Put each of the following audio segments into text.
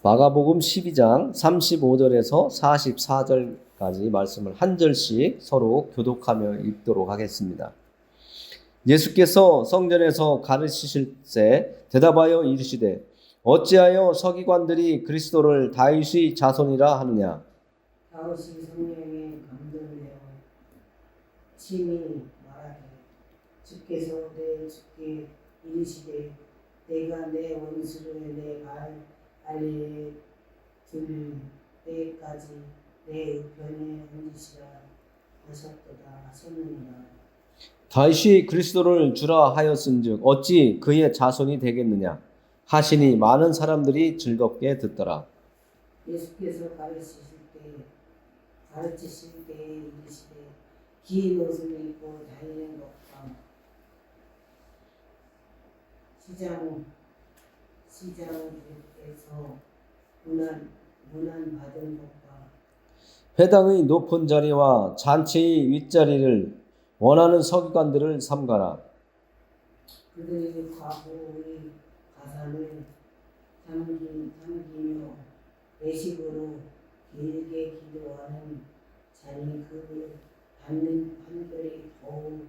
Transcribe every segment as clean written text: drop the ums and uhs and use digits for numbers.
마가복음 12장 35절에서 44절까지 말씀을 한 절씩 서로 교독하며 읽도록 하겠습니다. 예수께서 성전에서 가르치실 때 대답하여 이르시되 어찌하여 서기관들이 그리스도를 다윗의 자손이라 하느냐. 다윗이 성령에 감동되어 친히 말하되 주께서 내 주께 이르시되 내가 내 원수를 내 발 아래에 둘 때까지 내 우편에 앉으시라 하셨느니라. 다윗이 그리스도를 주라 하였은즉 어찌 그의 자손이 되겠느냐 하시니 많은 사람들이 즐겁게 듣더라. 예수께서 가르치실 때 이르시되 긴 옷을 입고 다니는 것과 시장에서 문안 받은 것과 회당의 높은 자리와 잔치의 윗자리를 원하는 서기관들을 삼가라. 그들이 과부의 가산을 삼기며 외식으로 길게 기도하는 자니 그 받는 판결이 더욱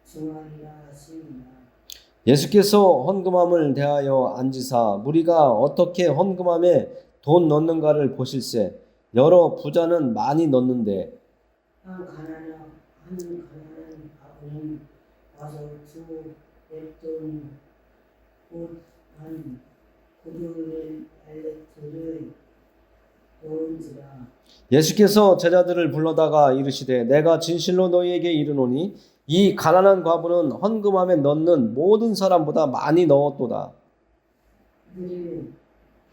중하리라 하시니라. 예수께서 헌금함을 대하여 앉으사 무리가 어떻게 헌금함에 돈 넣는가를 보실세. 여러 부자는 많이 넣는데 한 가난한 가부는 와서 두 랩돈 곧한 구두를 알레트를 넣은지라. 예수께서 제자들을 불러다가 이르시되 내가 진실로 너희에게 이르노니 이 가난한 과부는 헌금함에 넣는 모든 사람보다 많이 넣었도다. 그들은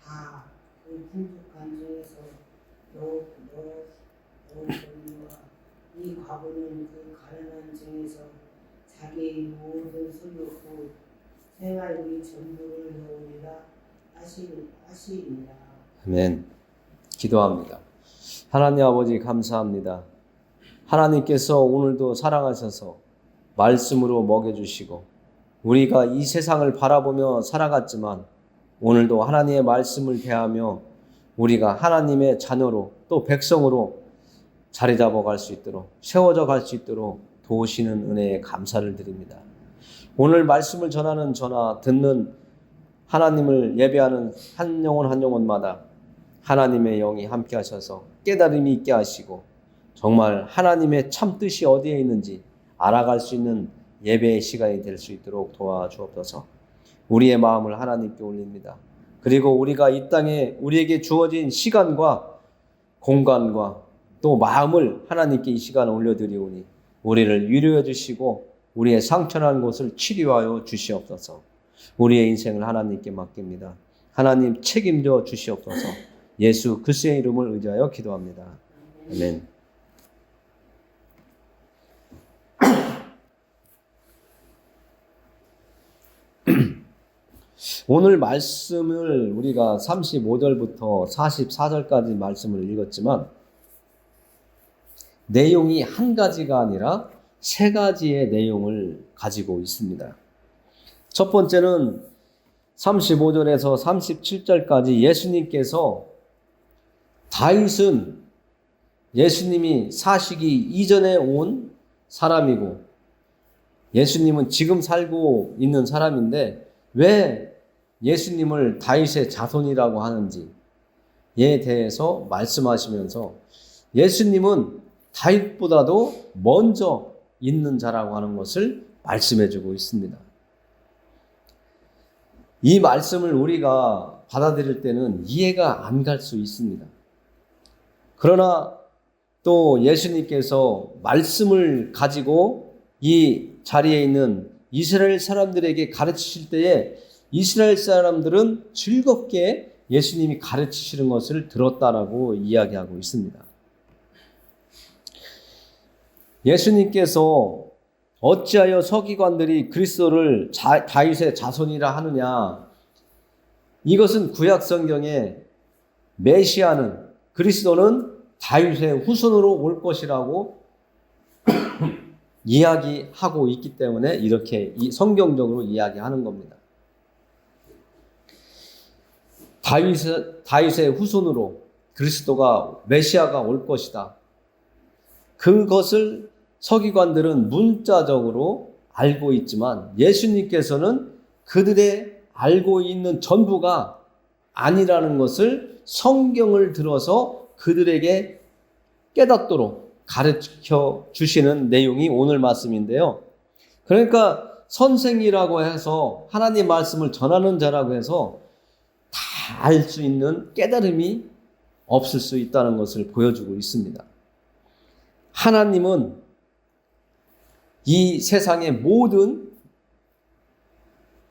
다 그 풍족한 중에서 넣었거니와 이 과부는 그 가난한 중에서 자기의 모든 소유 곧 생활비 전부를 넣으리라 하시니라. 아멘. 기도합니다. 하나님 아버지 감사합니다. 하나님께서 오늘도 사랑하셔서 말씀으로 먹여주시고 우리가 이 세상을 바라보며 살아갔지만 오늘도 하나님의 말씀을 대하며 우리가 하나님의 자녀로 또 백성으로 자리 잡아갈 수 있도록 세워져 갈 수 있도록 도우시는 은혜에 감사를 드립니다. 오늘 말씀을 전하는 저나 듣는 하나님을 예배하는 한 영혼 한 영혼마다 하나님의 영이 함께 하셔서 깨달음이 있게 하시고 정말 하나님의 참 뜻이 어디에 있는지 알아갈 수 있는 예배의 시간이 될 수 있도록 도와주옵소서. 우리의 마음을 하나님께 올립니다. 그리고 우리가 이 땅에 우리에게 주어진 시간과 공간과 또 마음을 하나님께 이 시간에 올려드리오니 우리를 위로해 주시고 우리의 상처난 곳을 치료하여 주시옵소서. 우리의 인생을 하나님께 맡깁니다. 하나님 책임져 주시옵소서. 예수 그리스도의 이름을 의지하여 기도합니다. 아멘. 오늘 말씀을 우리가 35절부터 44절까지 말씀을 읽었지만 내용이 한 가지가 아니라 세 가지의 내용을 가지고 있습니다. 첫 번째는 35절에서 37절까지 예수님께서 다윗은 예수님이 사시기 이전에 온 사람이고 예수님은 지금 살고 있는 사람인데 왜 예수님을 다윗의 자손이라고 하는지에 대해서 말씀하시면서 예수님은 다윗보다도 먼저 있는 자라고 하는 것을 말씀해주고 있습니다. 이 말씀을 우리가 받아들일 때는 이해가 안 갈 수 있습니다. 그러나 또 예수님께서 말씀을 가지고 이 자리에 있는 이스라엘 사람들에게 가르치실 때에 이스라엘 사람들은 즐겁게 예수님이 가르치시는 것을 들었다라고 이야기하고 있습니다. 예수님께서 어찌하여 서기관들이 그리스도를 다윗의 자손이라 하느냐. 이것은 구약 성경에 메시아는 그리스도는 다윗의 후손으로 올 것이라고 이야기하고 있기 때문에 이렇게 성경적으로 이야기하는 겁니다. 다윗의 후손으로 그리스도가 메시아가 올 것이다. 그것을 서기관들은 문자적으로 알고 있지만 예수님께서는 그들의 알고 있는 전부가 아니라는 것을 성경을 들어서 그들에게 깨닫도록 가르쳐 주시는 내용이 오늘 말씀인데요. 그러니까 선생이라고 해서 하나님 말씀을 전하는 자라고 해서 다 알 수 있는 깨달음이 없을 수 있다는 것을 보여주고 있습니다. 하나님은 이 세상의 모든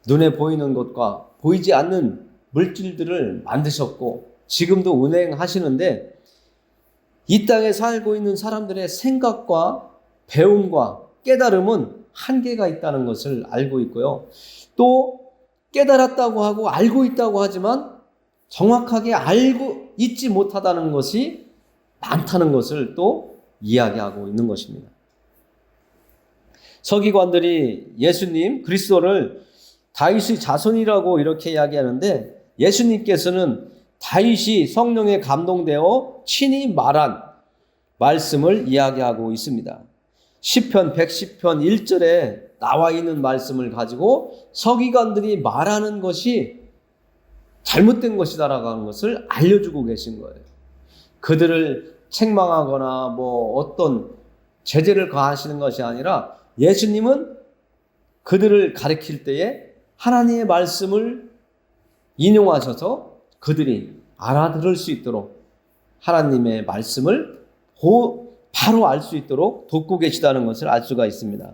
눈에 보이는 것과 보이지 않는 물질들을 만드셨고 지금도 운행하시는데 이 땅에 살고 있는 사람들의 생각과 배움과 깨달음은 한계가 있다는 것을 알고 있고요. 또 깨달았다고 하고 알고 있다고 하지만 정확하게 알고 있지 못하다는 것이 많다는 것을 또 이야기하고 있는 것입니다. 서기관들이 예수님, 그리스도를 다윗의 자손이라고 이렇게 이야기하는데 예수님께서는 다윗이 성령에 감동되어 친히 말한 말씀을 이야기하고 있습니다. 시편 110편 1절에 나와 있는 말씀을 가지고 서기관들이 말하는 것이 잘못된 것이다라고 하는 것을 알려주고 계신 거예요. 그들을 책망하거나 어떤 제재를 가하시는 것이 아니라 예수님은 그들을 가르칠 때에 하나님의 말씀을 인용하셔서 그들이 알아들을 수 있도록 하나님의 말씀을 바로 알 수 있도록 돕고 계시다는 것을 알 수가 있습니다.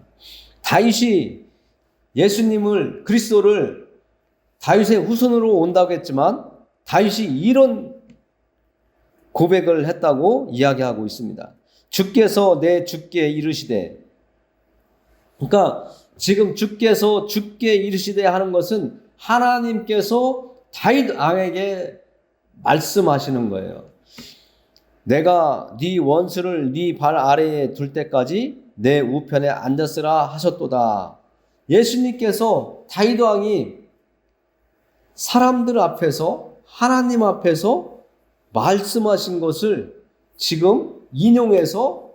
다윗이 예수님을 그리스도를 다윗의 후손으로 온다고 했지만 다윗이 이런 고백을 했다고 이야기하고 있습니다. 주께서 내 주께 이르시되, 그러니까 지금 주께서 주께 이르시되 하는 것은 하나님께서 다윗 왕에게 말씀하시는 거예요. 내가 네 원수를 네 발 아래에 둘 때까지 내 우편에 앉았으라 하셨도다. 예수님께서 다윗 왕이 사람들 앞에서 하나님 앞에서 말씀하신 것을 지금 인용해서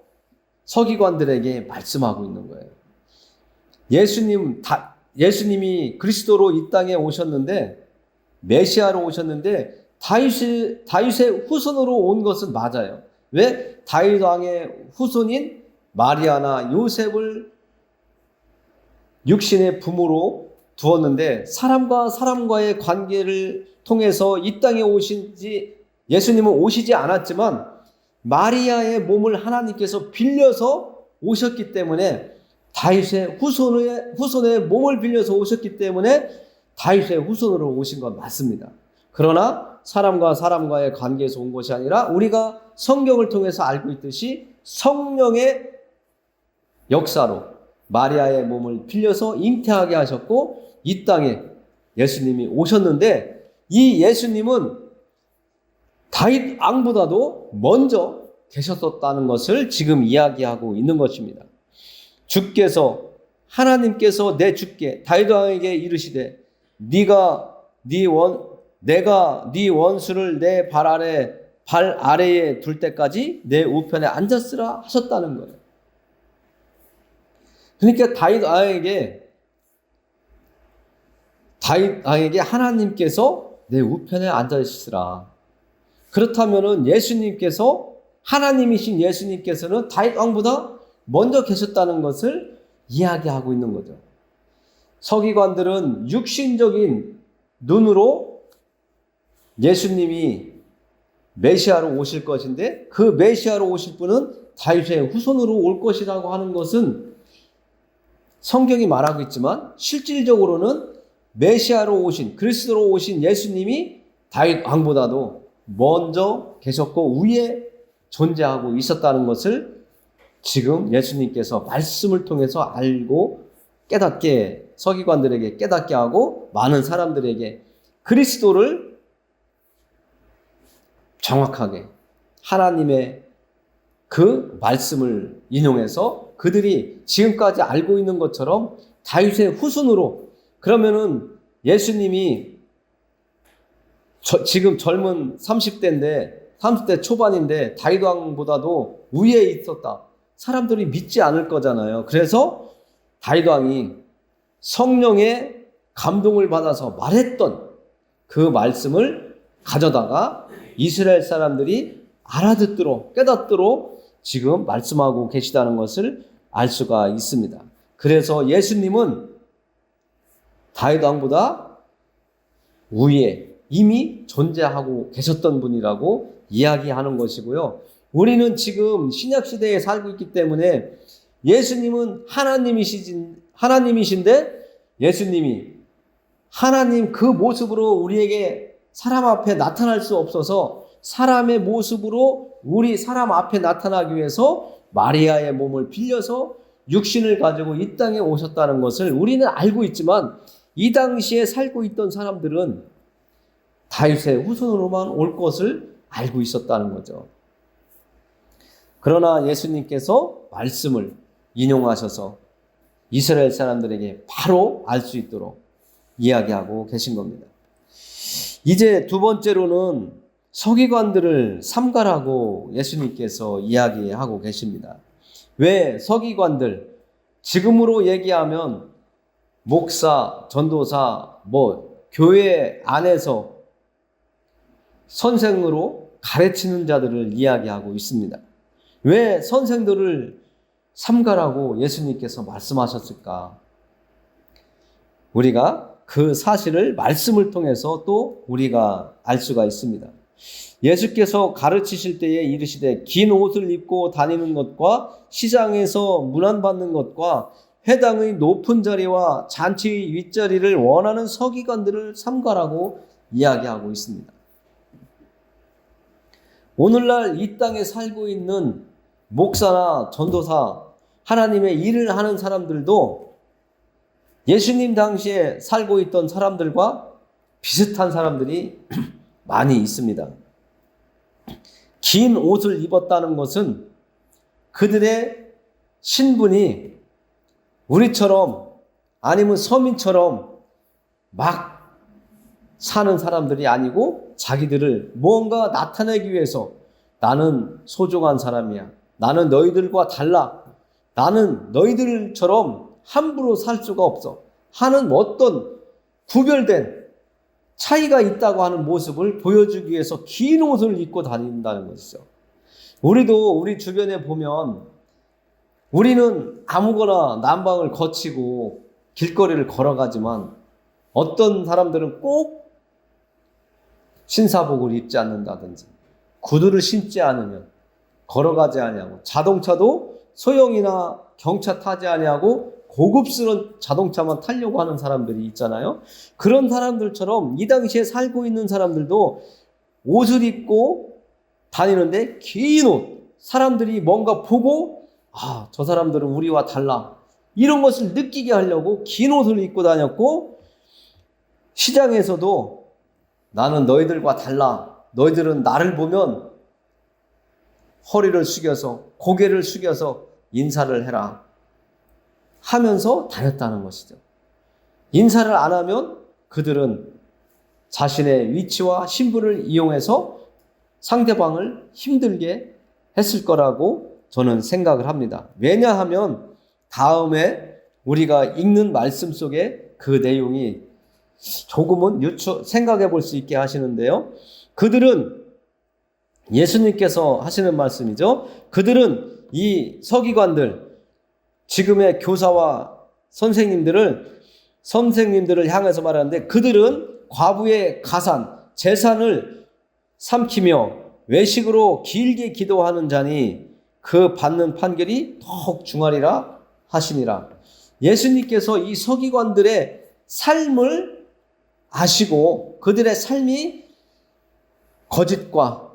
서기관들에게 말씀하고 있는 거예요. 예수님이 그리스도로 이 땅에 오셨는데 메시아로 오셨는데 다윗의 후손으로 온 것은 맞아요. 왜? 다윗 왕의 후손인 마리아나 요셉을 육신의 부모로 두었는데 사람과 사람과의 관계를 통해서 이 땅에 예수님은 오시지 않았지만 마리아의 몸을 하나님께서 빌려서 오셨기 때문에 다윗의 후손의 몸을 빌려서 오셨기 때문에 다윗의 후손으로 오신 건 맞습니다. 그러나 사람과 사람과의 관계에서 온 것이 아니라 우리가 성경을 통해서 알고 있듯이 성령의 역사로 마리아의 몸을 빌려서 잉태하게 하셨고 이 땅에 예수님이 오셨는데 이 예수님은 다윗 왕보다도 먼저 계셨었다는 것을 지금 이야기하고 있는 것입니다. 하나님께서 내 주께 다윗 왕에게 이르시되 내가 네 원수를 내 발 아래에 둘 때까지 내 우편에 앉았으라 하셨다는 거예요. 그러니까 다윗 왕에게 하나님께서 내 우편에 앉으시라. 그렇다면은 하나님이신 예수님께서는 다윗 왕보다 먼저 계셨다는 것을 이야기하고 있는 거죠. 서기관들은 육신적인 눈으로 예수님이 메시아로 오실 것인데 그 메시아로 오실 분은 다윗의 후손으로 올 것이라고 하는 것은 성경이 말하고 있지만 실질적으로는 메시아로 오신 그리스도로 오신 예수님이 다윗 왕보다도 먼저 계셨고 위에 존재하고 있었다는 것을 지금 예수님께서 말씀을 통해서 알고 깨닫게 서기관들에게 깨닫게 하고 많은 사람들에게 그리스도를 정확하게 하나님의 그 말씀을 인용해서 그들이 지금까지 알고 있는 것처럼 다윗의 후손으로 그러면은 예수님이 지금 젊은 30대 초반인데 다윗 왕보다도 위에 있었다. 사람들이 믿지 않을 거잖아요. 그래서 다윗 왕이 성령의 감동을 받아서 말했던 그 말씀을 가져다가 이스라엘 사람들이 알아듣도록 깨닫도록 지금 말씀하고 계시다는 것을 알 수가 있습니다. 그래서 예수님은 다윗 왕보다 위에 이미 존재하고 계셨던 분이라고 이야기하는 것이고요. 우리는 지금 신약 시대에 살고 있기 때문에 예수님은 하나님이신데 예수님이 하나님 그 모습으로 우리에게 사람 앞에 나타날 수 없어서 사람의 모습으로 우리 사람 앞에 나타나기 위해서 마리아의 몸을 빌려서 육신을 가지고 이 땅에 오셨다는 것을 우리는 알고 있지만 이 당시에 살고 있던 사람들은 다윗의 후손으로만 올 것을 알고 있었다는 거죠. 그러나 예수님께서 말씀을 인용하셔서 이스라엘 사람들에게 바로 알 수 있도록 이야기하고 계신 겁니다. 이제 두 번째로는 서기관들을 삼가라고 예수님께서 이야기하고 계십니다. 왜 서기관들, 지금으로 얘기하면 목사, 전도사, 교회 안에서 선생으로 가르치는 자들을 이야기하고 있습니다. 왜 선생들을 삼가라고 예수님께서 말씀하셨을까? 우리가 그 사실을 말씀을 통해서 또 우리가 알 수가 있습니다. 예수께서 가르치실 때에 이르시되 긴 옷을 입고 다니는 것과 시장에서 문안받는 것과 회당의 높은 자리와 잔치의 윗자리를 원하는 서기관들을 삼가라고 이야기하고 있습니다. 오늘날 이 땅에 살고 있는 목사나 전도사, 하나님의 일을 하는 사람들도 예수님 당시에 살고 있던 사람들과 비슷한 사람들이 많이 있습니다. 긴 옷을 입었다는 것은 그들의 신분이 우리처럼 아니면 서민처럼 막 사는 사람들이 아니고 자기들을 뭔가 나타내기 위해서 나는 소중한 사람이야. 나는 너희들과 달라. 나는 너희들처럼 함부로 살 수가 없어. 하는 어떤 구별된 차이가 있다고 하는 모습을 보여주기 위해서 긴 옷을 입고 다닌다는 것이죠. 우리도 우리 주변에 보면 우리는 아무거나 난방을 거치고 길거리를 걸어가지만 어떤 사람들은 꼭 신사복을 입지 않는다든지 구두를 신지 않으면 걸어가지 아니하고 자동차도 소형이나 경차 타지 아니하고 고급스러운 자동차만 타려고 하는 사람들이 있잖아요. 그런 사람들처럼 이 당시에 살고 있는 사람들도 옷을 입고 다니는데 긴 옷, 사람들이 뭔가 보고 저 사람들은 우리와 달라 이런 것을 느끼게 하려고 긴 옷을 입고 다녔고, 시장에서도 나는 너희들과 달라, 너희들은 나를 보면 허리를 숙여서 고개를 숙여서 인사를 해라 하면서 다녔다는 것이죠. 인사를 안 하면 그들은 자신의 위치와 신분을 이용해서 상대방을 힘들게 했을 거라고 저는 생각을 합니다. 왜냐하면 다음에 우리가 읽는 말씀 속에 그 내용이 조금은 생각해 볼 수 있게 하시는데요. 그들은 예수님께서 하시는 말씀이죠. 그들은 이 서기관들, 지금의 교사와 선생님들을 향해서 말하는데, 그들은 과부의 가산, 재산을 삼키며 외식으로 길게 기도하는 자니 그 받는 판결이 더욱 중하리라 하시니라. 예수님께서 이 서기관들의 삶을 아시고 그들의 삶이 거짓과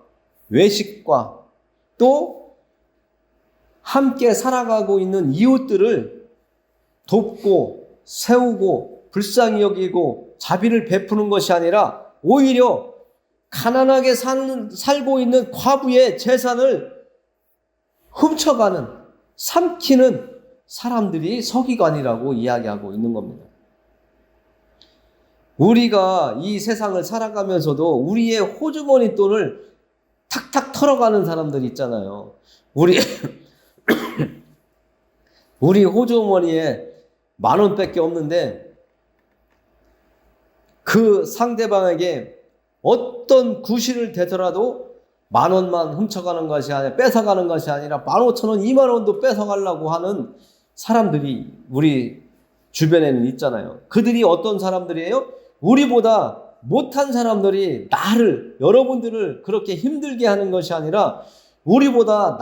외식과 또 함께 살아가고 있는 이웃들을 돕고 세우고 불쌍히 여기고 자비를 베푸는 것이 아니라 오히려 가난하게 살고 있는 과부의 재산을 훔쳐가는, 삼키는 사람들이 서기관이라고 이야기하고 있는 겁니다. 우리가 이 세상을 살아가면서도 우리의 호주머니 돈을 탁탁 털어가는 사람들 있잖아요. 우리 호주머니에 10,000원밖에 없는데 그 상대방에게 어떤 구실을 대더라도 10,000원만 훔쳐가는 것이 아니라 뺏어가는 것이 아니라 15,000원, 20,000원도 뺏어가려고 하는 사람들이 우리 주변에는 있잖아요. 그들이 어떤 사람들이에요? 우리보다 못한 사람들이 여러분들을 그렇게 힘들게 하는 것이 아니라 우리보다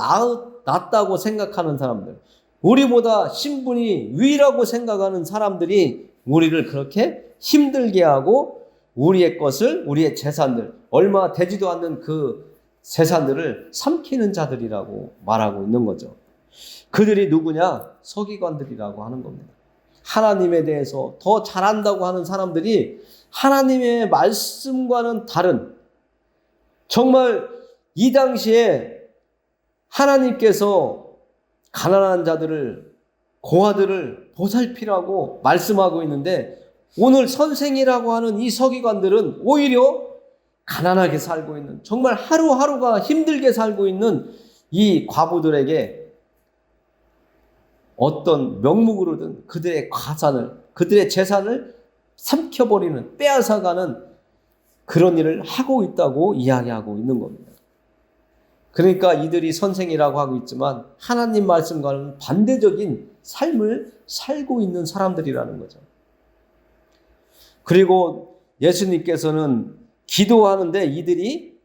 낫다고 생각하는 사람들, 우리보다 신분이 위라고 생각하는 사람들이 우리를 그렇게 힘들게 하고 우리의 것을, 우리의 재산들, 얼마 되지도 않는 그 재산들을 삼키는 자들이라고 말하고 있는 거죠. 그들이 누구냐? 서기관들이라고 하는 겁니다. 하나님에 대해서 더 잘한다고 하는 사람들이 하나님의 말씀과는 다른, 정말 이 당시에 하나님께서 가난한 자들을, 고아들을 보살피라고 말씀하고 있는데 오늘 선생이라고 하는 이 서기관들은 오히려 가난하게 살고 있는, 정말 하루하루가 힘들게 살고 있는 이 과부들에게 어떤 명목으로든 그들의 그들의 재산을 삼켜버리는, 빼앗아가는 그런 일을 하고 있다고 이야기하고 있는 겁니다. 그러니까 이들이 선생이라고 하고 있지만 하나님 말씀과는 반대적인 삶을 살고 있는 사람들이라는 거죠. 그리고 예수님께서는 기도하는데 이들이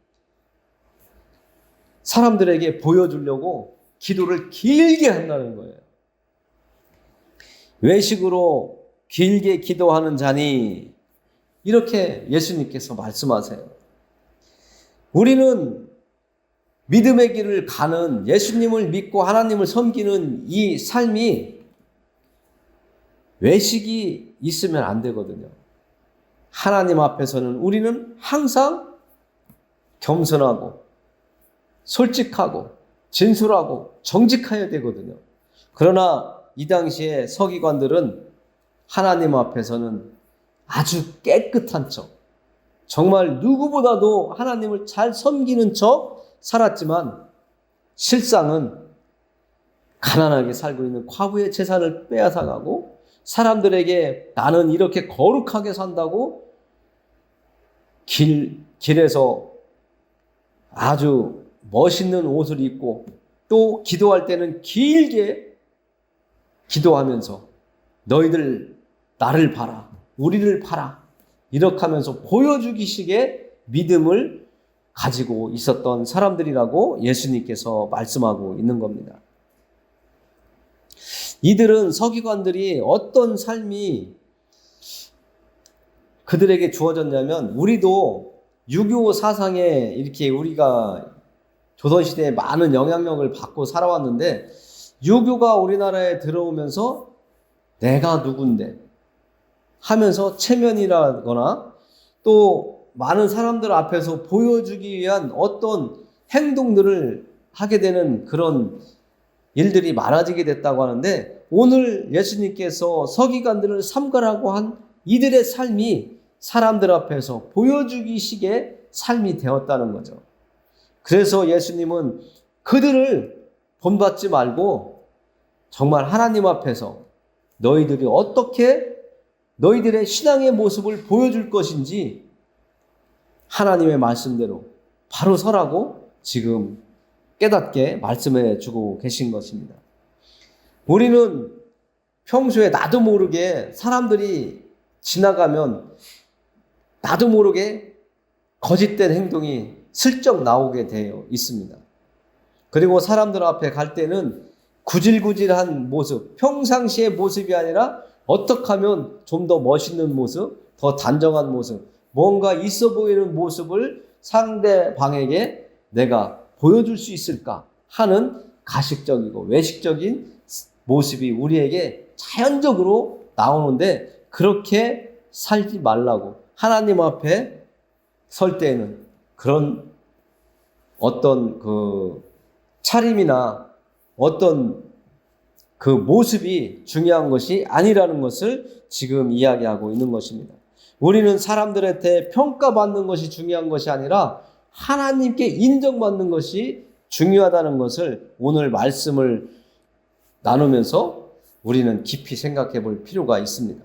사람들에게 보여주려고 기도를 길게 한다는 거예요. 외식으로 길게 기도하는 자니, 이렇게 예수님께서 말씀하세요. 우리는 믿음의 길을 가는, 예수님을 믿고 하나님을 섬기는 이 삶이 외식이 있으면 안 되거든요. 하나님 앞에서는 우리는 항상 겸손하고 솔직하고 진솔하고 정직해야 되거든요. 그러나 이 당시에 서기관들은 하나님 앞에서는 아주 깨끗한 척, 정말 누구보다도 하나님을 잘 섬기는 척 살았지만 실상은 가난하게 살고 있는 과부의 재산을 빼앗아가고, 사람들에게 나는 이렇게 거룩하게 산다고 길에서 아주 멋있는 옷을 입고, 또 기도할 때는 길게 기도하면서 너희들 나를 봐라, 우리를 봐라, 이렇게 하면서 보여주기식의 믿음을 가지고 있었던 사람들이라고 예수님께서 말씀하고 있는 겁니다. 이들은, 서기관들이 어떤 삶이 그들에게 주어졌냐면, 우리도 유교 사상에 이렇게 우리가 조선시대에 많은 영향력을 받고 살아왔는데, 유교가 우리나라에 들어오면서 내가 누군데 하면서 체면이라거나 또 많은 사람들 앞에서 보여주기 위한 어떤 행동들을 하게 되는 그런 일들이 많아지게 됐다고 하는데, 오늘 예수님께서 서기관들을 삼가라고 한 이들의 삶이 사람들 앞에서 보여주기식의 삶이 되었다는 거죠. 그래서 예수님은 그들을 본받지 말고 정말 하나님 앞에서 너희들이 어떻게 너희들의 신앙의 모습을 보여줄 것인지 하나님의 말씀대로 바로 서라고 지금 깨닫게 말씀해 주고 계신 것입니다. 우리는 평소에 나도 모르게 사람들이 지나가면 나도 모르게 거짓된 행동이 슬쩍 나오게 되어 있습니다. 그리고 사람들 앞에 갈 때는 구질구질한 모습, 평상시의 모습이 아니라 어떻게 하면 좀 더 멋있는 모습, 더 단정한 모습, 뭔가 있어 보이는 모습을 상대방에게 내가 보여줄 수 있을까 하는 가식적이고 외식적인 모습이 우리에게 자연적으로 나오는데, 그렇게 살지 말라고, 하나님 앞에 설 때에는 그런 어떤 그 차림이나 어떤 그 모습이 중요한 것이 아니라는 것을 지금 이야기하고 있는 것입니다. 우리는 사람들한테 평가받는 것이 중요한 것이 아니라 하나님께 인정받는 것이 중요하다는 것을 오늘 말씀을 나누면서 우리는 깊이 생각해 볼 필요가 있습니다.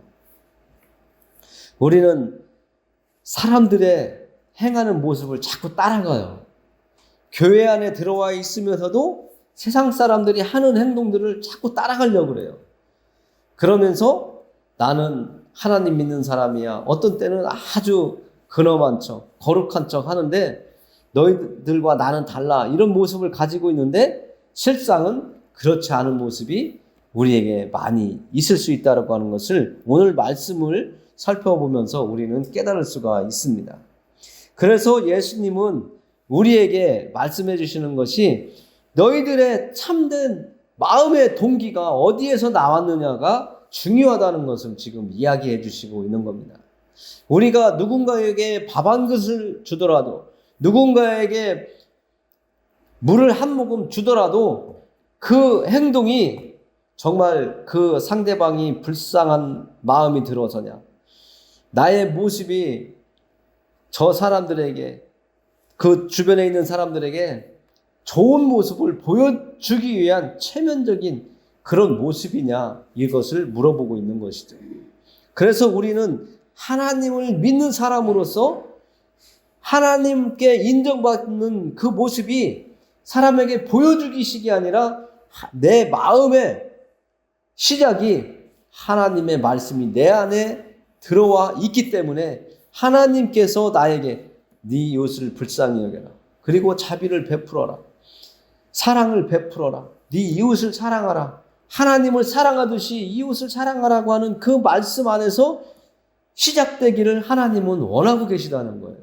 우리는 사람들의 행하는 모습을 자꾸 따라가요. 교회 안에 들어와 있으면서도 세상 사람들이 하는 행동들을 자꾸 따라가려고 그래요. 그러면서 나는 하나님 믿는 사람이야. 어떤 때는 아주 근엄한 척, 거룩한 척 하는데 너희들과 나는 달라. 이런 모습을 가지고 있는데 실상은 그렇지 않은 모습이 우리에게 많이 있을 수 있다고 하는 것을 오늘 말씀을 살펴보면서 우리는 깨달을 수가 있습니다. 그래서 예수님은 우리에게 말씀해 주시는 것이 너희들의 참된 마음의 동기가 어디에서 나왔느냐가 중요하다는 것을 지금 이야기해 주시고 있는 겁니다. 우리가 누군가에게 밥 한 그릇을 주더라도, 누군가에게 물을 한 모금 주더라도 그 행동이 정말 그 상대방이 불쌍한 마음이 들어서냐, 나의 모습이 저 사람들에게, 그 주변에 있는 사람들에게 좋은 모습을 보여주기 위한 체면적인 그런 모습이냐, 이것을 물어보고 있는 것이죠. 그래서 우리는 하나님을 믿는 사람으로서 하나님께 인정받는 그 모습이 사람에게 보여주기식이 아니라 내 마음의 시작이 하나님의 말씀이 내 안에 들어와 있기 때문에 하나님께서 나에게 네 이웃을 불쌍히 여겨라, 그리고 자비를 베풀어라, 사랑을 베풀어라, 네 이웃을 사랑하라, 하나님을 사랑하듯이 이웃을 사랑하라고 하는 그 말씀 안에서 시작되기를 하나님은 원하고 계시다는 거예요.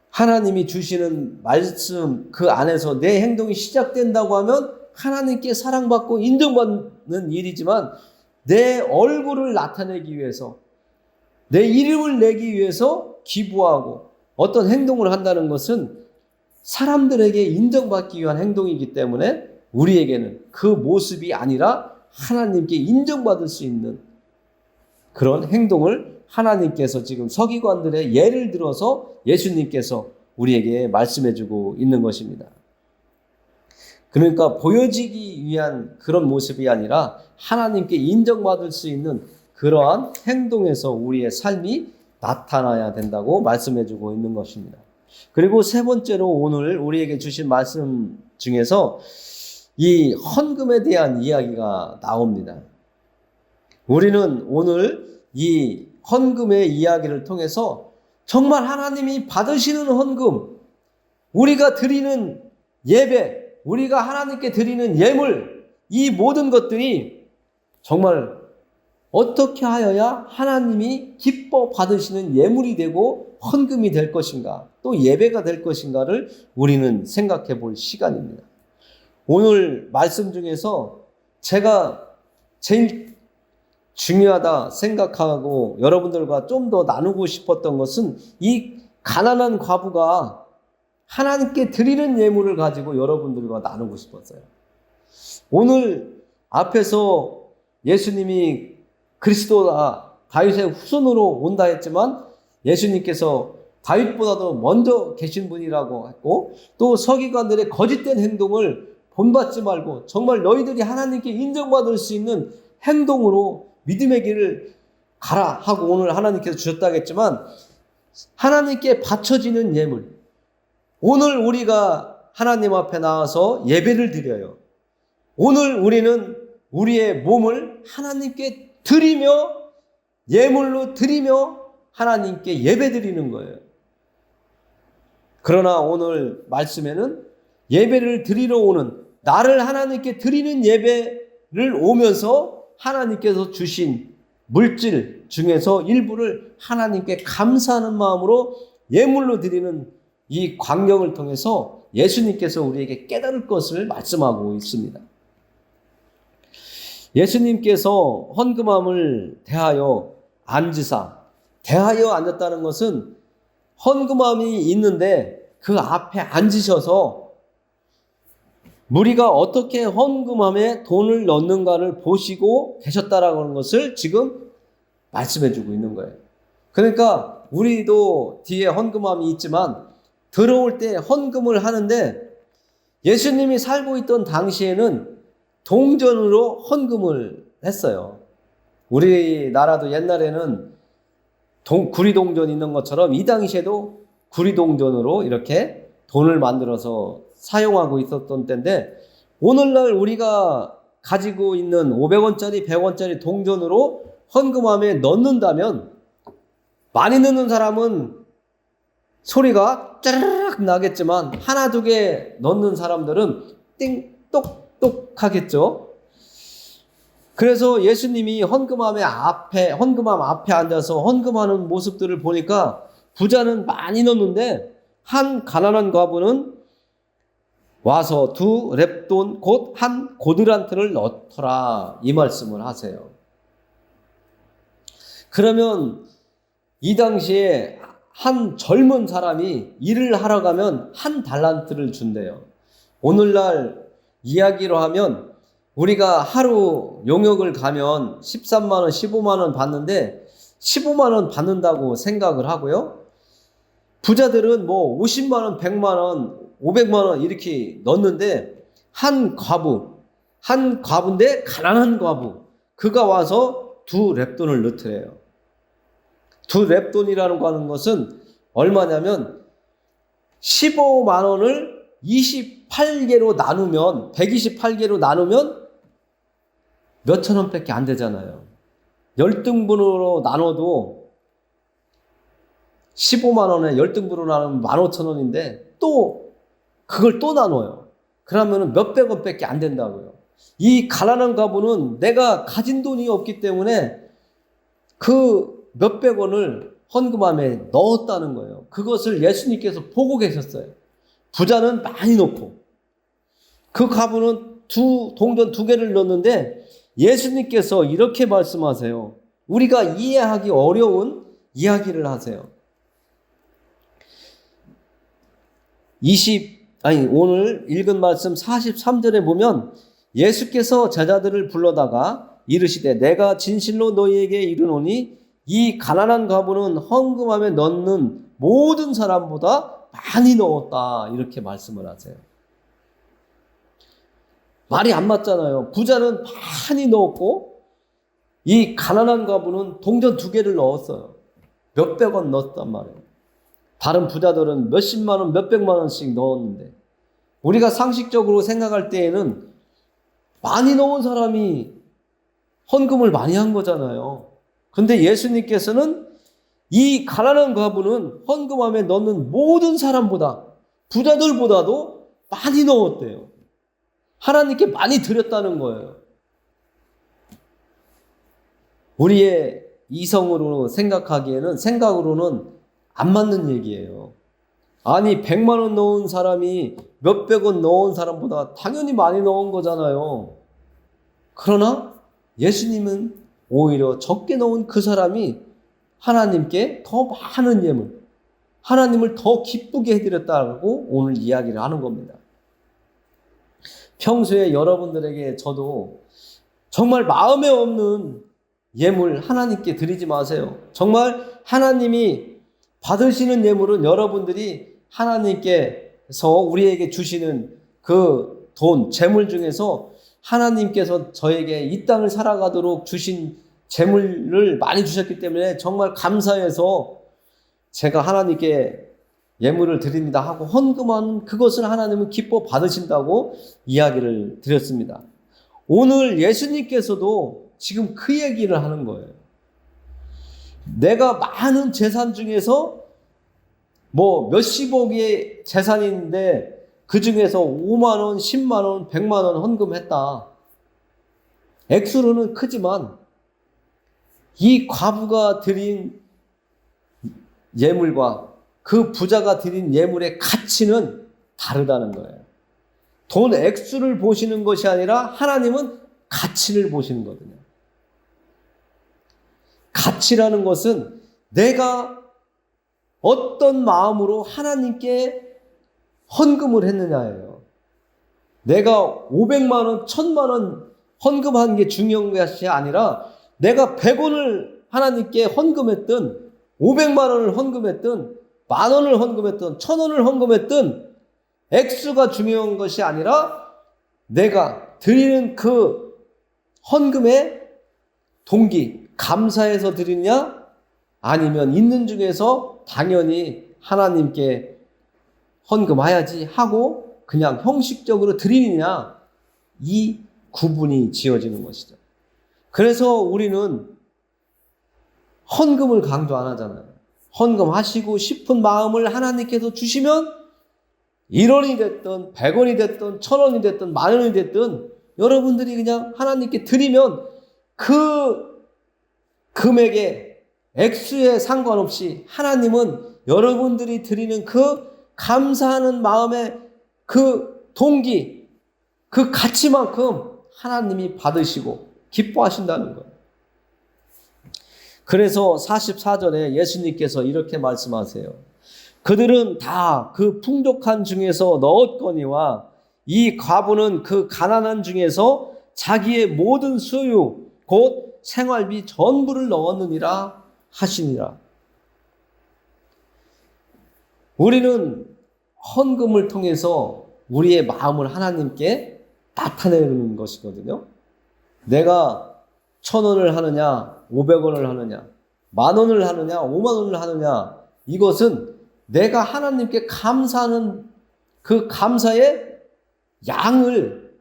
하나님이 주시는 말씀 그 안에서 내 행동이 시작된다고 하면 하나님께 사랑받고 인정받는 일이지만, 내 얼굴을 나타내기 위해서, 내 이름을 내기 위해서 기부하고 어떤 행동을 한다는 것은 사람들에게 인정받기 위한 행동이기 때문에 우리에게는 그 모습이 아니라 하나님께 인정받을 수 있는 그런 행동을 하나님께서 지금 서기관들의 예를 들어서 예수님께서 우리에게 말씀해주고 있는 것입니다. 그러니까 보여지기 위한 그런 모습이 아니라 하나님께 인정받을 수 있는 그러한 행동에서 우리의 삶이 나타나야 된다고 말씀해주고 있는 것입니다. 그리고 세 번째로 오늘 우리에게 주신 말씀 중에서 이 헌금에 대한 이야기가 나옵니다. 우리는 오늘 이 헌금의 이야기를 통해서 정말 하나님이 받으시는 헌금, 우리가 드리는 예배, 우리가 하나님께 드리는 예물, 이 모든 것들이 정말 어떻게 하여야 하나님이 기뻐 받으시는 예물이 되고 헌금이 될 것인가, 또 예배가 될 것인가를 우리는 생각해 볼 시간입니다. 오늘 말씀 중에서 제가 제일 중요하다 생각하고 여러분들과 좀 더 나누고 싶었던 것은 이 가난한 과부가 하나님께 드리는 예물을 가지고 여러분들과 나누고 싶었어요. 오늘 앞에서 예수님이 그리스도다, 다윗의 후손으로 온다 했지만 예수님께서 다윗보다도 먼저 계신 분이라고 했고, 또 서기관들의 거짓된 행동을 본받지 말고 정말 너희들이 하나님께 인정받을 수 있는 행동으로 믿음의 길을 가라 하고 오늘 하나님께서 주셨다고 했지만, 하나님께 바쳐지는 예물, 오늘 우리가 하나님 앞에 나와서 예배를 드려요. 오늘 우리는 우리의 몸을 하나님께 드리며, 예물로 드리며 하나님께 예배 드리는 거예요. 그러나 오늘 말씀에는 예배를 드리러 오는, 나를 하나님께 드리는 예배를 오면서 하나님께서 주신 물질 중에서 일부를 하나님께 감사하는 마음으로 예물로 드리는 이 광경을 통해서 예수님께서 우리에게 깨달을 것을 말씀하고 있습니다. 예수님께서 헌금함을 대하여 앉으사, 대하여 앉았다는 것은 헌금함이 있는데 그 앞에 앉으셔서 무리가 어떻게 헌금함에 돈을 넣는가를 보시고 계셨다라는 것을 지금 말씀해주고 있는 거예요. 그러니까 우리도 뒤에 헌금함이 있지만 들어올 때 헌금을 하는데 예수님이 살고 있던 당시에는 동전으로 헌금을 했어요. 우리나라도 옛날에는 구리동전 있는 것처럼 이 당시에도 구리동전으로 이렇게 돈을 만들어서 사용하고 있었던 때인데 오늘날 우리가 가지고 있는 500원짜리, 100원짜리 동전으로 헌금함에 넣는다면 많이 넣는 사람은 소리가 짜르륵 나겠지만 하나 두 개 넣는 사람들은 띵 똑똑 하겠죠. 그래서 예수님이 헌금함 앞에 앉아서 헌금하는 모습들을 보니까 부자는 많이 넣는데 한 가난한 과부는 와서 2렙돈 곧 한 고드란트를 넣더라 이 말씀을 하세요. 그러면 이 당시에 한 젊은 사람이 일을 하러 가면 한 달란트를 준대요. 오늘날 이야기로 하면 우리가 하루 용역을 가면 13만 원, 15만 원 받는데 15만 원 받는다고 생각을 하고요. 부자들은 뭐 50만 원, 100만 원, 500만 원 이렇게 넣는데 한 과부인데 가난한 과부 그가 와서 2렙돈을 넣더래요. 2렙돈이라는 거 하는 것은 얼마냐면 15만 원을 28개로 나누면 128개로 나누면 몇천 원밖에 안 되잖아요. 10등분으로 나눠도 15만 원에 10등분으로 나누면 15,000원인데 또 그걸 또 나눠요. 그러면 몇백 원밖에 안 된다고요. 이 가난한 가부는 내가 가진 돈이 없기 때문에 그 몇백 원을 헌금함에 넣었다는 거예요. 그것을 예수님께서 보고 계셨어요. 부자는 많이 넣고 그 가부는 동전 2개를 넣었는데 예수님께서 이렇게 말씀하세요. 우리가 이해하기 어려운 이야기를 하세요. 오늘 읽은 말씀 43절에 보면 예수께서 제자들을 불러다가 이르시되 내가 진실로 너희에게 이르노니 이 가난한 과부는 헌금함에 넣는 모든 사람보다 많이 넣었다 이렇게 말씀을 하세요. 말이 안 맞잖아요. 부자는 많이 넣었고 이 가난한 과부는 동전 2개를 넣었어요. 몇백 원 넣었단 말이에요. 다른 부자들은 몇십만 원, 몇백만 원씩 넣었는데 우리가 상식적으로 생각할 때에는 많이 넣은 사람이 헌금을 많이 한 거잖아요. 근데 예수님께서는 이 가난한 과부는 헌금함에 넣는 모든 사람보다 부자들보다도 많이 넣었대요. 하나님께 많이 드렸다는 거예요. 우리의 이성으로 생각으로는 안 맞는 얘기예요. 아니 100만 원 넣은 사람이 몇백 원 넣은 사람보다 당연히 많이 넣은 거잖아요. 그러나 예수님은 오히려 적게 넣은 그 사람이 하나님께 더 많은 예물, 하나님을 더 기쁘게 해드렸다고 오늘 이야기를 하는 겁니다. 평소에 여러분들에게 저도 정말 마음에 없는 예물 하나님께 드리지 마세요. 정말 하나님이 받으시는 예물은 여러분들이 하나님께서 우리에게 주시는 그 돈, 재물 중에서 하나님께서 저에게 이 땅을 살아가도록 주신 재물을 많이 주셨기 때문에 정말 감사해서 제가 하나님께 예물을 드립니다 하고 헌금한 그것을 하나님은 기뻐 받으신다고 이야기를 드렸습니다. 오늘 예수님께서도 지금 그 얘기를 하는 거예요. 내가 많은 재산 중에서 뭐 몇십억의 재산인데 그 중에서 5만 원, 10만 원, 100만 원 헌금했다. 액수로는 크지만 이 과부가 드린 예물과 그 부자가 드린 예물의 가치는 다르다는 거예요. 돈 액수를 보시는 것이 아니라 하나님은 가치를 보시는 거거든요. 가치라는 것은 내가 어떤 마음으로 하나님께 헌금을 했느냐예요. 내가 500만 원, 1000만 원 헌금한 게 중요한 것이 아니라 내가 100원을 하나님께 헌금했든 500만 원을 헌금했든 10,000원을 헌금했든 1,000원을 헌금했든 액수가 중요한 것이 아니라 내가 드리는 그 헌금의 동기, 감사해서 드리냐 아니면 있는 중에서 당연히 하나님께 헌금해야지 하고 그냥 형식적으로 드리느냐, 이 구분이 지어지는 것이죠. 그래서 우리는 헌금을 강조 안 하잖아요. 헌금하시고 싶은 마음을 하나님께서 주시면 1원이 됐든 100원이 됐든 1,000원이 됐든 10,000원이 됐든 여러분들이 그냥 하나님께 드리면 그 금액의 액수에 상관없이 하나님은 여러분들이 드리는 그 감사하는 마음의 그 동기, 그 가치만큼 하나님이 받으시고 기뻐하신다는 거예요. 그래서 44절에 예수님께서 이렇게 말씀하세요. 그들은 다 그 풍족한 중에서 넣었거니와 이 과부는 그 가난한 중에서 자기의 모든 소유 곧 생활비 전부를 넣었느니라 하시니라. 우리는 헌금을 통해서 우리의 마음을 하나님께 나타내는 것이거든요. 내가 1,000원을 하느냐 500원을 하느냐 10,000원을 하느냐 50,000원을 하느냐, 이것은 내가 하나님께 감사하는 그 감사의 양을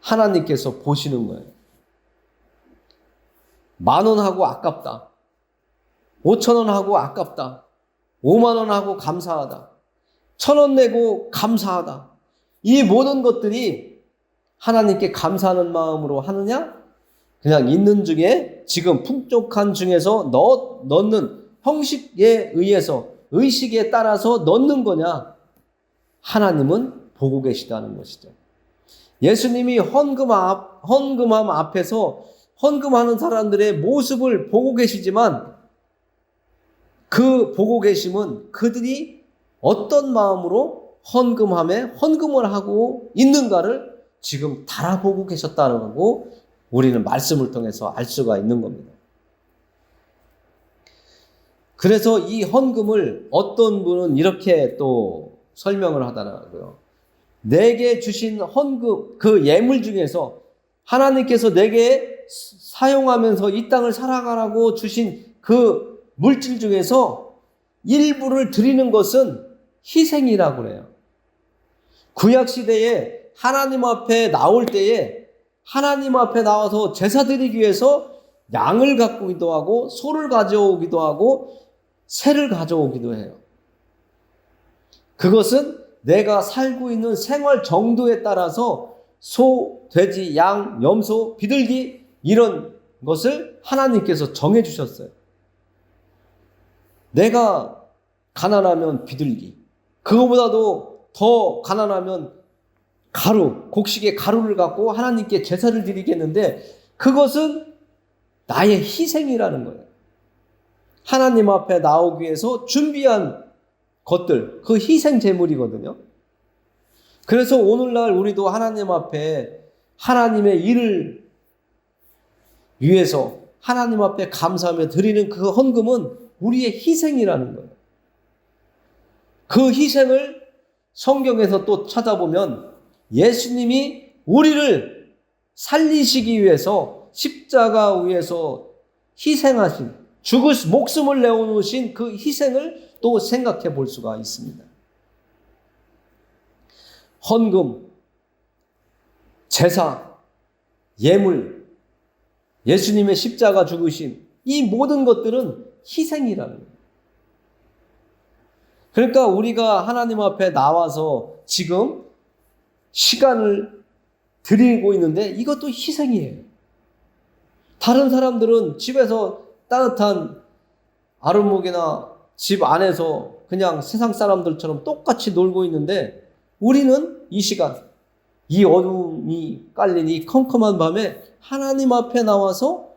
하나님께서 보시는 거예요. 10,000원 하고 아깝다, 5,000원 하고 아깝다, 50,000원 하고 감사하다, 1,000원 내고 감사하다, 이 모든 것들이 하나님께 감사하는 마음으로 하느냐, 그냥 있는 중에 지금 풍족한 중에서 넣는 형식에 의해서 의식에 따라서 넣는 거냐, 하나님은 보고 계시다는 것이죠. 예수님이 헌금함 앞에서 헌금하는 사람들의 모습을 보고 계시지만 그 보고 계심은 그들이 어떤 마음으로 헌금을 하고 있는가를 지금 달아보고 계셨다는 거고, 우리는 말씀을 통해서 알 수가 있는 겁니다. 그래서 이 헌금을 어떤 분은 이렇게 또 설명을 하더라고요. 내게 주신 헌금, 그 예물 중에서 하나님께서 내게 사용하면서 이 땅을 살아가라고 주신 그 물질 중에서 일부를 드리는 것은 희생이라고 그래요. 구약시대에 하나님 앞에 나올 때에 하나님 앞에 나와서 제사 드리기 위해서 양을 갖고 오기도 하고 소를 가져오기도 하고 새를 가져오기도 해요. 그것은 내가 살고 있는 생활 정도에 따라서 소, 돼지, 양, 염소, 비둘기 이런 것을 하나님께서 정해주셨어요. 내가 가난하면 비둘기, 그거보다도 더 가난하면 가루, 곡식의 가루를 갖고 하나님께 제사를 드리겠는데 그것은 나의 희생이라는 거예요. 하나님 앞에 나오기 위해서 준비한 것들, 그 희생 제물이거든요. 그래서 오늘날 우리도 하나님 앞에 하나님의 일을 위해서 하나님 앞에 감사하며 드리는 그 헌금은 우리의 희생이라는 거예요. 그 희생을 성경에서 또 찾아보면 예수님이 우리를 살리시기 위해서 십자가 위에서 희생하신, 목숨을 내어놓으신 그 희생을 또 생각해 볼 수가 있습니다. 헌금, 제사, 예물, 예수님의 십자가 죽으심, 이 모든 것들은 희생이라는 거예요. 그러니까 우리가 하나님 앞에 나와서 지금 시간을 드리고 있는데 이것도 희생이에요. 다른 사람들은 집에서 따뜻한 아랫목이나 집 안에서 그냥 세상 사람들처럼 똑같이 놀고 있는데 우리는 이 시간, 이 어둠이 깔린 이 컴컴한 밤에 하나님 앞에 나와서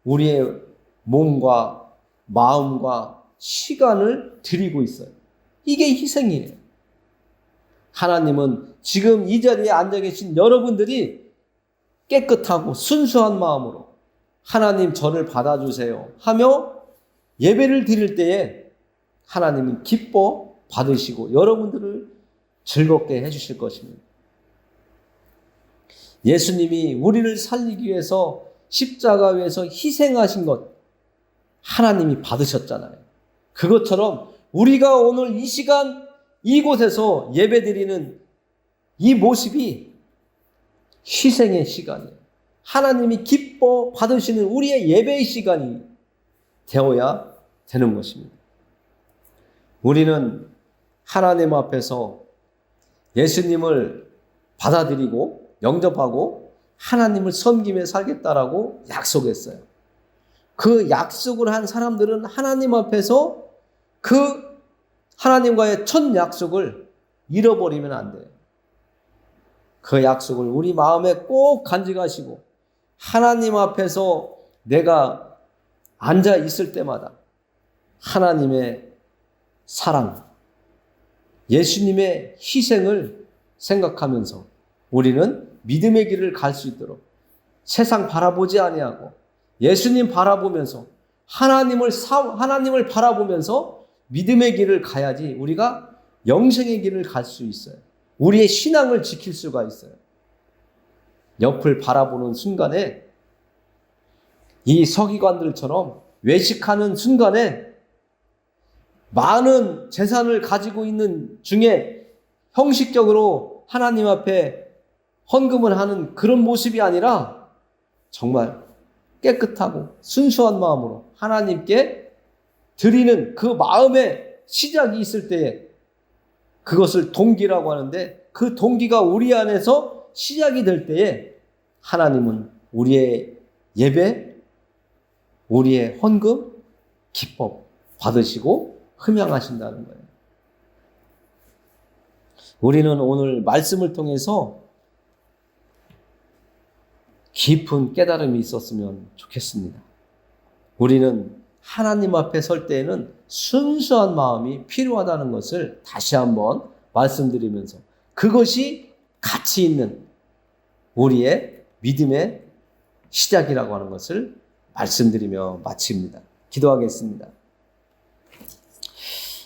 우리의 몸과 마음과 시간을 드리고 있어요. 이게 희생이에요. 하나님은 지금 이 자리에 앉아 계신 여러분들이 깨끗하고 순수한 마음으로 하나님 저를 받아주세요 하며 예배를 드릴 때에 하나님은 기뻐 받으시고 여러분들을 즐겁게 해주실 것입니다. 예수님이 우리를 살리기 위해서 십자가 위에서 희생하신 것 하나님이 받으셨잖아요. 그것처럼 우리가 오늘 이 시간 이곳에서 예배드리는 이 모습이 희생의 시간이에요. 하나님이 기뻐 받으시는 우리의 예배의 시간이 되어야 되는 것입니다. 우리는 하나님 앞에서 예수님을 받아들이고 영접하고 하나님을 섬기며 살겠다라고 약속했어요. 그 약속을 한 사람들은 하나님 앞에서 그 하나님과의 첫 약속을 잃어버리면 안 돼요. 그 약속을 우리 마음에 꼭 간직하시고 하나님 앞에서 내가 앉아 있을 때마다 하나님의 사랑, 예수님의 희생을 생각하면서 우리는 믿음의 길을 갈 수 있도록 세상 바라보지 아니하고 예수님 바라보면서 하나님을 바라보면서 믿음의 길을 가야지 우리가 영생의 길을 갈 수 있어요. 우리의 신앙을 지킬 수가 있어요. 옆을 바라보는 순간에 이 서기관들처럼 외식하는 순간에 많은 재산을 가지고 있는 중에 형식적으로 하나님 앞에 헌금을 하는 그런 모습이 아니라 정말 깨끗하고 순수한 마음으로 하나님께 드리는 그 마음의 시작이 있을 때에 그것을 동기라고 하는데 그 동기가 우리 안에서 시작이 될 때에 하나님은 우리의 예배, 우리의 헌금, 기법 받으시고 흠양하신다는 거예요. 우리는 오늘 말씀을 통해서 깊은 깨달음이 있었으면 좋겠습니다. 우리는 하나님 앞에 설 때에는 순수한 마음이 필요하다는 것을 다시 한번 말씀드리면서 그것이 가치 있는 우리의 믿음의 시작이라고 하는 것을 말씀드리며 마칩니다. 기도하겠습니다.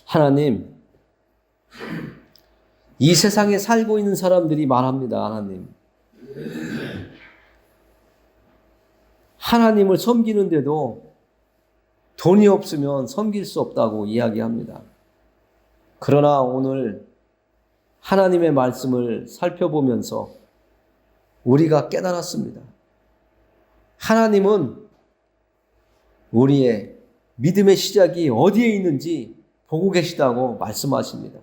하나님, 이 세상에 살고 있는 사람들이 말합니다. 하나님을 섬기는데도 돈이 없으면 섬길 수 없다고 이야기합니다. 그러나 오늘 하나님의 말씀을 살펴보면서 우리가 깨달았습니다. 하나님은 우리의 믿음의 시작이 어디에 있는지 보고 계시다고 말씀하십니다.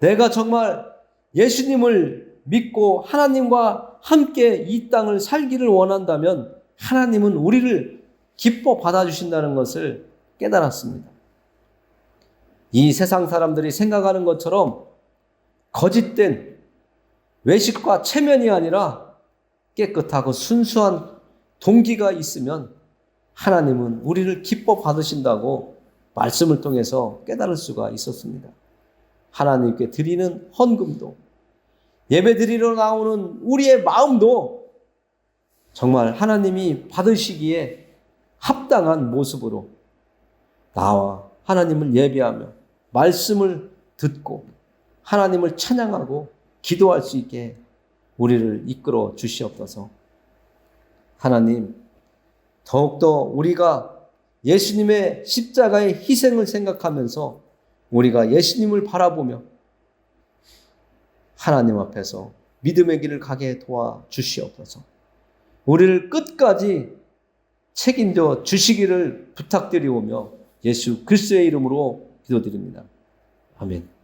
내가 정말 예수님을 믿고 하나님과 함께 이 땅을 살기를 원한다면 하나님은 우리를 기뻐 받아주신다는 것을 깨달았습니다. 이 세상 사람들이 생각하는 것처럼 거짓된 외식과 체면이 아니라 깨끗하고 순수한 동기가 있으면 하나님은 우리를 기뻐 받으신다고 말씀을 통해서 깨달을 수가 있었습니다. 하나님께 드리는 헌금도 예배 드리러 나오는 우리의 마음도 정말 하나님이 받으시기에 합당한 모습으로 나와 하나님을 예배하며 말씀을 듣고 하나님을 찬양하고 기도할 수 있게 우리를 이끌어 주시옵소서. 하나님, 더욱더 우리가 예수님의 십자가의 희생을 생각하면서 우리가 예수님을 바라보며 하나님 앞에서 믿음의 길을 가게 도와 주시옵소서. 우리를 끝까지 책임져 주시기를 부탁드리오며 예수 그리스도의 이름으로 기도드립니다. 아멘.